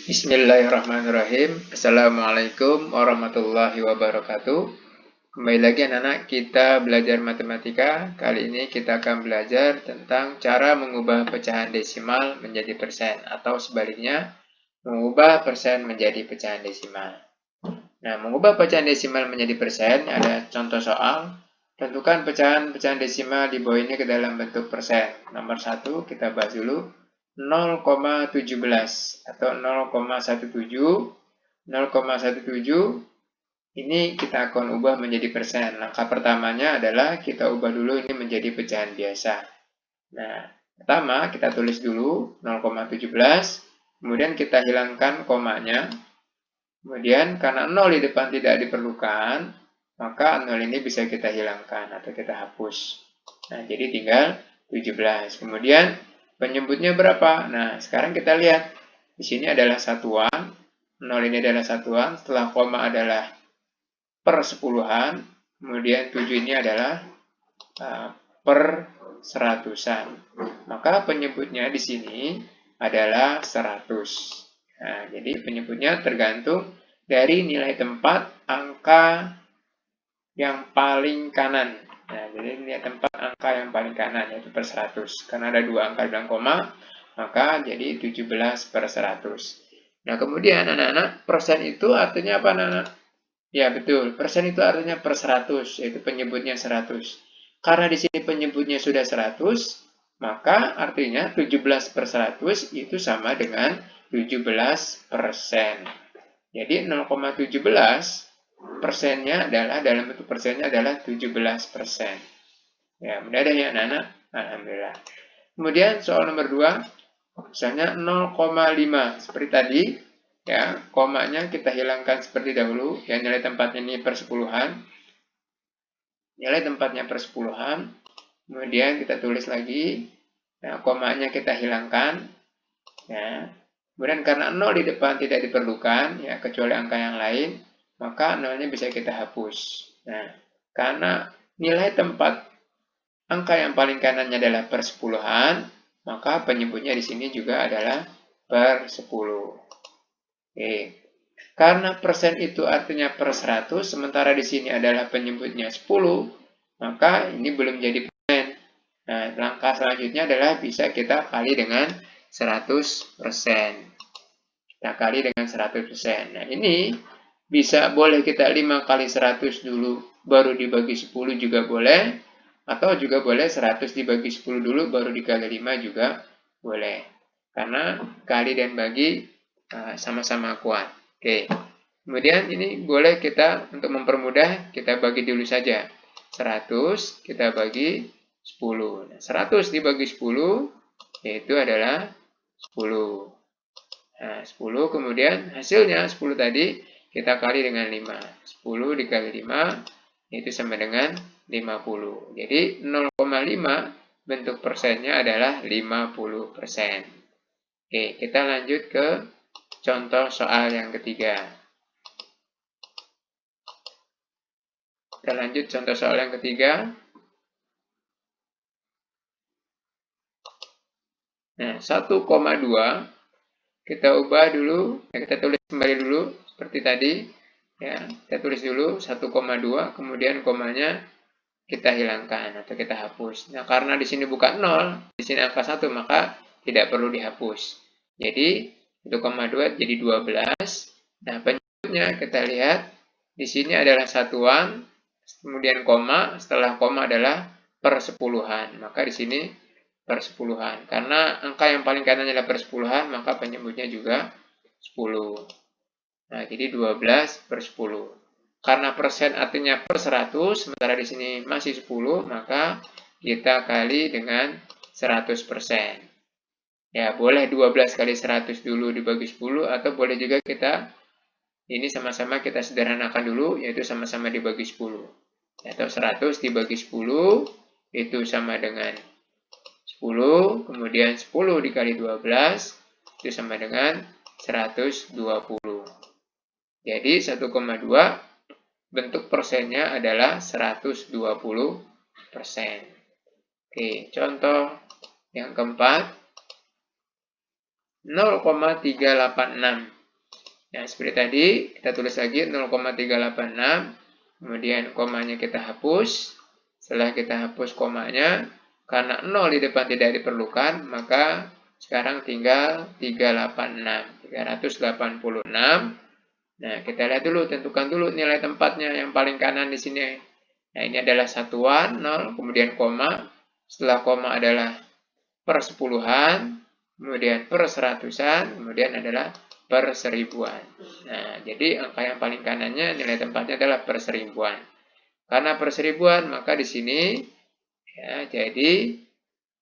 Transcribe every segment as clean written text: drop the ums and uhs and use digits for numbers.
Bismillahirrahmanirrahim. Assalamualaikum warahmatullahi wabarakatuh. Kembali lagi anak-anak, kita belajar matematika. Kali ini kita akan belajar tentang cara mengubah pecahan desimal menjadi persen, atau sebaliknya, mengubah persen menjadi pecahan desimal. Nah, mengubah pecahan desimal menjadi persen, ada contoh soal. Tentukan pecahan-pecahan desimal di bawah ini ke dalam bentuk persen. Nomor 1 kita bahas dulu. 0,17 atau 0,17. 0,17 ini kita akan ubah menjadi persen. Langkah pertamanya adalah kita ubah dulu ini menjadi pecahan biasa. Nah, pertama kita tulis dulu 0,17, kemudian kita hilangkan komanya. Kemudian karena 0 di depan tidak diperlukan, maka 0 ini bisa kita hilangkan atau kita hapus. Nah, jadi tinggal 17. Kemudian penyebutnya berapa? Nah, sekarang kita lihat. Di sini adalah satuan. 0 ini adalah satuan. Setelah koma adalah per sepuluhan. Kemudian 7 ini adalah per seratusan. Maka penyebutnya di sini adalah 100. Nah, jadi penyebutnya tergantung dari nilai tempat angka yang paling kanan. Nah, jadi nilai tempat angka yang paling kanan, yaitu per 100. Karena ada dua angka dalam koma, maka jadi 17 per 100. Nah, kemudian anak-anak, persen itu artinya apa anak-anak? Ya, betul. Persen itu artinya per 100, yaitu penyebutnya 100. Karena di sini penyebutnya sudah 100, maka artinya 17 per 100 itu sama dengan 17%. Jadi 0,17 persennya adalah, dalam bentuk persennya adalah 17%. Ya, mudah ya anak-anak. Alhamdulillah. Kemudian soal nomor 2, misalnya 0,5 seperti tadi, ya, komanya kita hilangkan seperti dahulu, ya, nilai tempatnya ini per sepuluhan. Nilai tempatnya per sepuluhan. Kemudian kita tulis lagi, nah, komanya kita hilangkan, ya. Kemudian karena 0 di depan tidak diperlukan, ya, kecuali angka yang lain, maka 0-nya bisa kita hapus. Nah, karena nilai tempat angka yang paling kanannya adalah per sepuluhan, maka penyebutnya di sini juga adalah per 10. Oke. Karena persen itu artinya per 100, sementara di sini adalah penyebutnya 10, maka ini belum jadi persen. Nah, langkah selanjutnya adalah bisa kita kali dengan 100%. Kita kali dengan 100%. Nah, ini bisa boleh kita 5 kali 100 dulu, baru dibagi 10 juga boleh. Atau juga boleh 100 dibagi 10 dulu, baru dikali 5 juga boleh. Karena kali dan bagi sama-sama kuat. Oke. Kemudian ini boleh kita, untuk mempermudah, kita bagi dulu saja. 100 kita bagi 10. Nah, 100 dibagi 10, yaitu adalah 10. Nah, 10, kemudian hasilnya 10 tadi kita kali dengan 5. 10 dikali 5 itu sama dengan 50. Jadi 0,5 bentuk persennya adalah 50%. Oke, kita lanjut ke contoh soal yang ketiga. Kita lanjut contoh soal yang ketiga. Nah, 1,2 kita ubah dulu, kita tulis kembali dulu seperti tadi. Ya, kita tulis dulu 1,2, kemudian komanya kita hilangkan atau kita hapus. Nah, karena di sini bukan 0, di sini angka 1, maka tidak perlu dihapus. Jadi 1,2 jadi 12. Nah, penyebutnya kita lihat di sini adalah satuan, kemudian koma, setelah koma adalah per sepuluhan. Maka di sini per sepuluhan. Karena angka yang paling kanan adalah per sepuluhan, maka penyebutnya juga 10. Nah, jadi 12 per 10. Karena persen artinya per 100, sementara di sini masih 10, maka kita kali dengan 100%. Ya, boleh 12 kali 100 dulu dibagi 10, atau boleh juga kita, ini sama-sama kita sederhanakan dulu, yaitu sama-sama dibagi 10. Atau 100 dibagi 10, itu sama dengan 10, kemudian 10 dikali 12, itu sama dengan 120. Jadi 1,2 bentuk persennya adalah 120%. Oke, contoh yang keempat, 0,386. Nah, seperti tadi, kita tulis lagi 0,386, kemudian komanya kita hapus. Setelah kita hapus komanya, karena 0 di depan tidak diperlukan, maka sekarang tinggal 386. Nah, kita lihat dulu, tentukan dulu nilai tempatnya yang paling kanan di sini. Nah, ini adalah satuan, 0, kemudian koma. Setelah koma adalah persepuluhan, kemudian per seratusan, kemudian adalah per seribuan. Nah, jadi angka yang paling kanannya nilai tempatnya adalah per seribuan. Karena per seribuan, maka di sini ya, jadi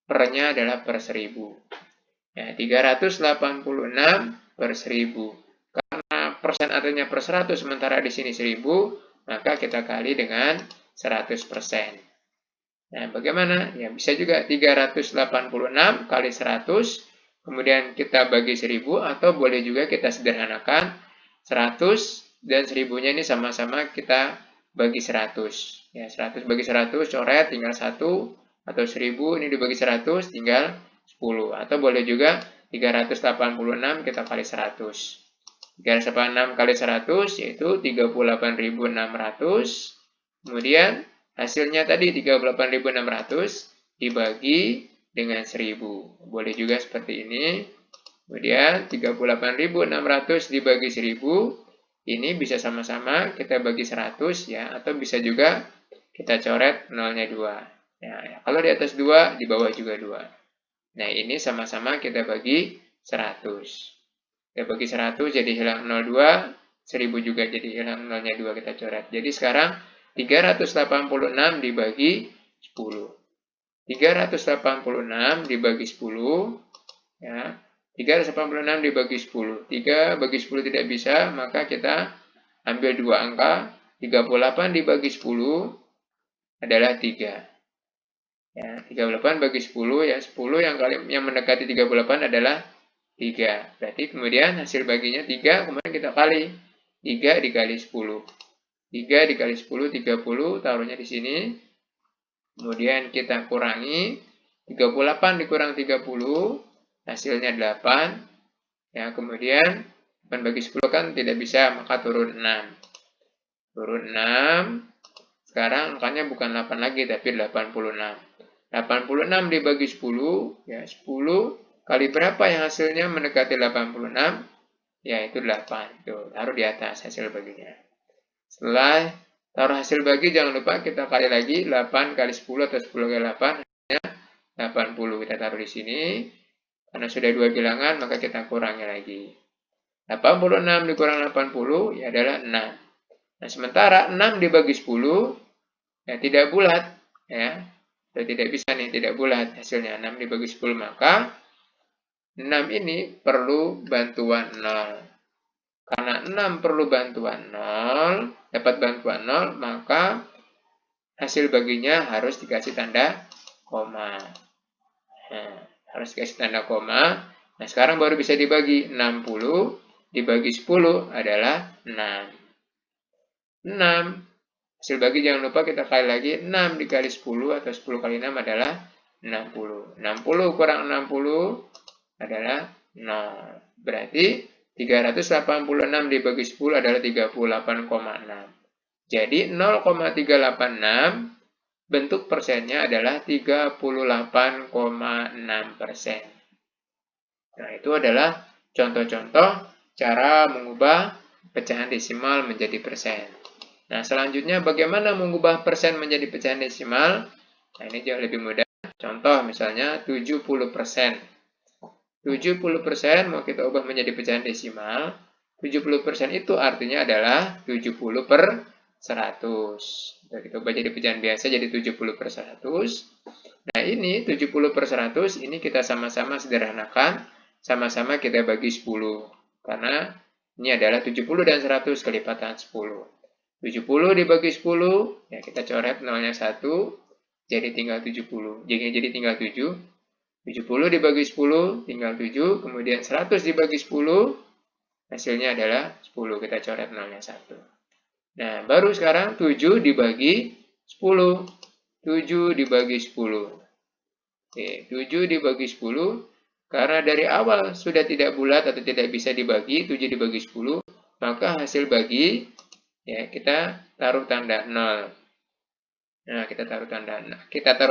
pernya adalah per 1000. Ya, 386 per 1000. Karena persen artinya per 100, sementara di sini 1000, maka kita kali dengan 100%. Nah, bagaimana? Ya, bisa juga 386 kali 100, kemudian kita bagi 1000, atau boleh juga kita sederhanakan 100 dan 1000-nya ini sama-sama kita bagi 100. Ya, 100 bagi 100, coret, tinggal 1, atau 1000 ini dibagi 100, tinggal 10. Atau boleh juga 386 kita kali 100. 386 kali 100 yaitu 38.600. Kemudian hasilnya tadi 38.600 dibagi dengan 1000. Boleh juga seperti ini. Kemudian 38.600 dibagi 1000. Ini bisa sama-sama kita bagi 100 ya, atau bisa juga kita coret nolnya 2. Nah, kalau di atas 2, di bawah juga 2. Nah, ini sama-sama kita bagi 100. Kita bagi 100 jadi hilang 02, 1000 juga jadi hilang nolnya 2, kita coret. Jadi sekarang 386 dibagi 10. 386 dibagi 10, ya. 386 dibagi 10. 3 bagi 10 tidak bisa, maka kita ambil dua angka. 38 dibagi 10 adalah 3. Ya, 38 bagi 10, ya 10 yang mendekati 38 adalah 3. Berarti kemudian hasil baginya 3, kemudian kita kali. 3 dikali 10. 3 dikali 10, 30, taruhnya di sini. Kemudian kita kurangi, 38 dikurang 30, hasilnya 8. Ya, kemudian 8 bagi 10 kan tidak bisa, maka turun 6. Turun 6. Sekarang angkanya bukan 8 lagi, tapi 86. 86 dibagi 10, ya 10 kali berapa yang hasilnya mendekati 86? Yaitu 8. Tuh, taruh di atas hasil baginya. Setelah taruh hasil bagi, jangan lupa kita kali lagi. 8 kali 10 atau 10 kali 8 hasilnya 80. Kita taruh di sini. Karena sudah dua bilangan, maka kita kurangi lagi. 86 dikurang 80 ya adalah 6. Nah, sementara 6 dibagi 10 ya tidak bulat. Ya, tidak bisa nih, tidak bulat hasilnya. 6 dibagi 10, maka 6 ini perlu bantuan 0. Karena 6 perlu bantuan 0, dapat bantuan 0, maka hasil baginya harus dikasih tanda koma. Nah, harus dikasih tanda koma. Nah, sekarang baru bisa dibagi. 60 dibagi 10 adalah 6. 6. Hasil bagi jangan lupa kita kali lagi. 6 dikali 10 atau 10 kali 6 adalah 60. 60 kurang 60 adalah 0. Berarti 386 dibagi 10 adalah 38,6. Jadi 0,386 bentuk persennya adalah 38,6%. Nah, itu adalah contoh-contoh cara mengubah pecahan desimal menjadi persen. Nah, selanjutnya bagaimana mengubah persen menjadi pecahan desimal? Nah, ini jauh lebih mudah. Contoh misalnya 70%. 70% mau kita ubah menjadi pecahan desimal. 70% itu artinya adalah 70 per 100. Kita ubah jadi pecahan biasa jadi 70 per 100. Nah, ini 70 per 100 ini kita sama-sama sederhanakan. Sama-sama kita bagi 10. Karena ini adalah 70 dan 100 kelipatan 10. 70 dibagi 10, ya kita coret nolnya 1, jadi tinggal 70. Jadi tinggal 7. 70 dibagi 10, tinggal 7. Kemudian 100 dibagi 10, hasilnya adalah 10. Kita coret nolnya 1. Nah, baru sekarang 7 dibagi 10. 7 dibagi 10. Oke, 7 dibagi 10. Karena dari awal sudah tidak bulat atau tidak bisa dibagi, 7 dibagi 10. maka hasil bagi, ya kita taruh tanda 0. Nah, kita taruh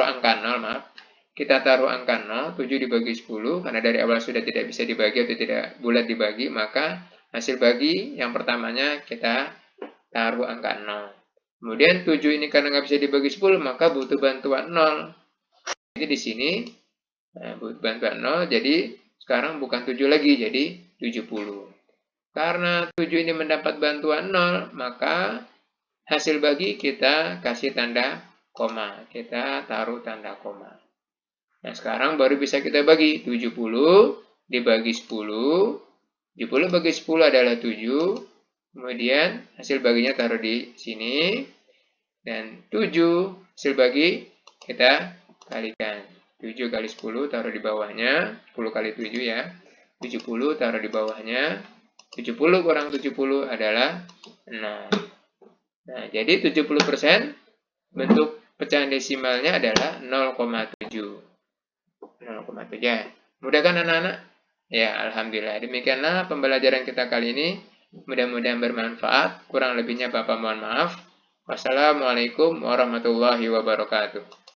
angka 0, maaf. Kita taruh angka 0, 7 dibagi 10, karena dari awal sudah tidak bisa dibagi atau tidak bulat dibagi, maka hasil bagi yang pertamanya kita taruh angka 0. Kemudian 7 ini karena nggak bisa dibagi 10, maka butuh bantuan 0. Jadi di sini, butuh bantuan 0, jadi sekarang bukan 7 lagi, jadi 70. Karena 7 ini mendapat bantuan 0, maka hasil bagi kita kasih tanda koma. Kita taruh tanda koma. Nah, sekarang baru bisa kita bagi. 70 dibagi 10. 70 bagi 10 adalah 7. Kemudian hasil baginya taruh di sini. Dan 7 hasil bagi kita kalikan. 7 kali 10 taruh di bawahnya. 10 kali 7 ya. 70 taruh di bawahnya. 70 kurang 70 adalah 6. Nah, jadi 70% bentuk pecahan desimalnya adalah 0,7. 0,7 ya. Mudah kan anak-anak? Ya, alhamdulillah. Demikianlah pembelajaran kita kali ini. Mudah-mudahan bermanfaat. Kurang lebihnya Bapak mohon maaf. Wassalamualaikum warahmatullahi wabarakatuh.